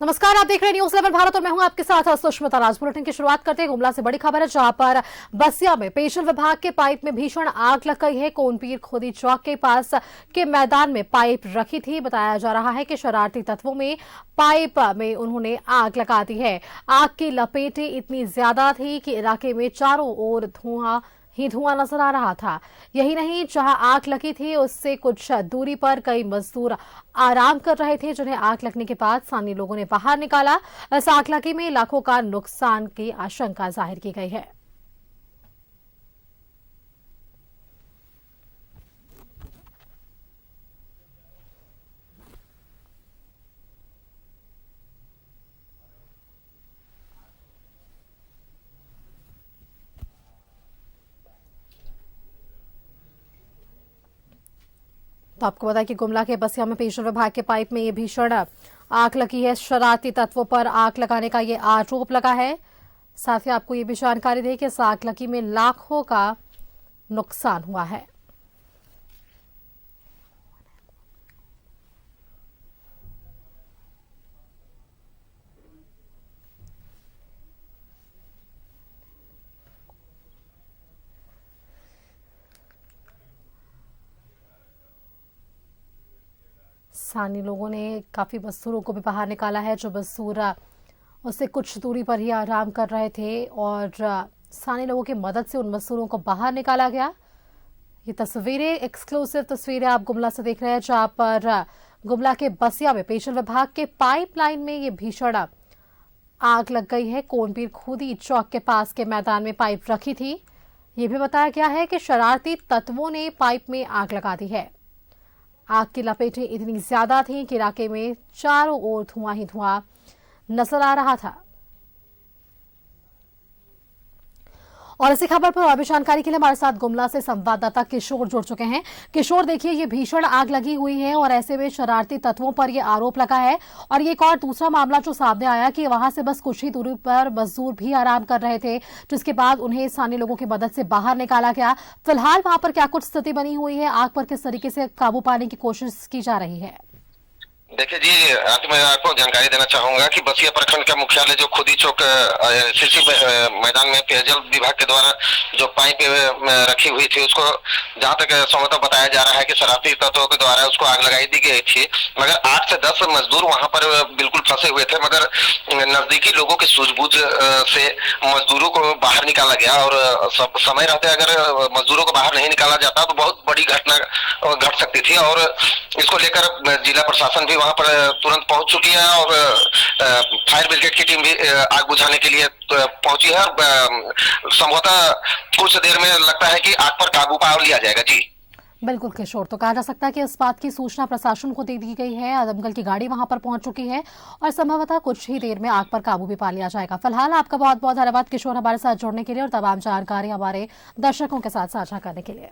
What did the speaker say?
नमस्कार, आप देख रहे हैं न्यूज़ 11 भारत और मैं हूं आपके साथ सुष्मिता राज। बुलेटिन की शुरुआत करते हैं गुमला से बड़ी खबर है, जहां पर बसिया में पेयजल विभाग के पाइप में भीषण आग लग गई है। कोनपीर खोदी चौक के पास के मैदान में पाइप रखी थी। बताया जा रहा है कि शरारती तत्वों में पाइप में उन्होंने आग लगा दी है। आग की लपेटें इतनी ज्यादा थी कि इलाके में चारों ओर धुआं नजर आ रहा था। यही नहीं, जहां आग लगी थी उससे कुछ दूरी पर कई मजदूर आराम कर रहे थे, जिन्हें आग लगने के बाद स्थानीय लोगों ने बाहर निकाला। इस आग लगी में लाखों का नुकसान की आशंका जाहिर की गई है। तो आपको बताया कि गुमला के बसिया में पेयजल विभाग के पाइप में ये भीषण आग लगी है। शरारती तत्वों पर आग लगाने का ये आरोप लगा है। साथ ही आपको ये भी जानकारी दें कि इस आग लगी में लाखों का नुकसान हुआ है। स्थानीय लोगों ने काफी मजदूरों को भी बाहर निकाला है, जो मजदूर उससे कुछ दूरी पर ही आराम कर रहे थे, और स्थानीय लोगों की मदद से उन मजदूरों को बाहर निकाला गया। ये तस्वीरें, एक्सक्लूसिव तस्वीरें आप गुमला से देख रहे हैं, जहां पर गुमला के बसिया में पेयजल विभाग के पाइपलाइन में ये भीषण आग लग गई है। कोनपीर खोदी चौक के पास के मैदान में पाइप रखी थी। ये भी बताया गया है कि शरारती तत्वों ने पाइप में आग लगा दी है। आग की लपेटें इतनी ज्यादा थीं कि इलाके में चारों ओर धुआं ही धुआं नजर आ रहा था। और इसी खबर पर और भी जानकारी के लिए हमारे साथ गुमला से संवाददाता किशोर जुड़ चुके हैं। किशोर, देखिए, ये भीषण आग लगी हुई है और ऐसे में शरारती तत्वों पर ये आरोप लगा है, और ये एक और दूसरा मामला जो सामने आया कि वहां से बस कुछ ही दूरी पर मजदूर भी आराम कर रहे थे, जिसके बाद उन्हें स्थानीय लोगों की मदद से बाहर निकाला गया। फिलहाल वहां पर क्या कुछ स्थिति बनी हुई है? आग पर किस तरीके से काबू पाने की कोशिश की जा रही है? देखिए जी, आज मैं आपको जानकारी देना चाहूंगा कि बसिया प्रखंड का मुख्यालय जो खुदी चौक सीसी मैदान में पेयजल विभाग के द्वारा जो पाइप रखी हुई थी, उसको जहां तक संभवतः बताया जा रहा है कि शरारती तत्वों के द्वारा उसको आग लगाई दी गई थी। मगर 8 से 10 मजदूर वहां पर बिल्कुल फंसे हुए थे, मगर नजदीकी लोगों की सूझबूझ से मजदूरों को बाहर निकाला गया। और समय रहते अगर मजदूरों को बाहर नहीं निकाला जाता तो बहुत बड़ी घटना घट सकती थी, और इसको लेकर जिला प्रशासन भी वहां पर तुरंत पहुंच चुकी है, और फायर ब्रिगेड की टीम भी आग बुझाने के लिए पहुंची है। संभवतः कुछ देर में लगता है कि आग पर काबू पा लिया जाएगा। जी बिल्कुल किशोर, तो कहा जा सकता है कि इस बात की सूचना प्रशासन को दे दी गई है। दमकल की गाड़ी वहां पर पहुंच चुकी है और संभवतः कुछ ही देर में आग पर काबू भी पा लिया जाएगा। फिलहाल आपका बहुत बहुत धन्यवाद किशोर, हमारे साथ जुड़ने के लिए और तमाम जानकारी हमारे दर्शकों के साथ साझा करने के लिए।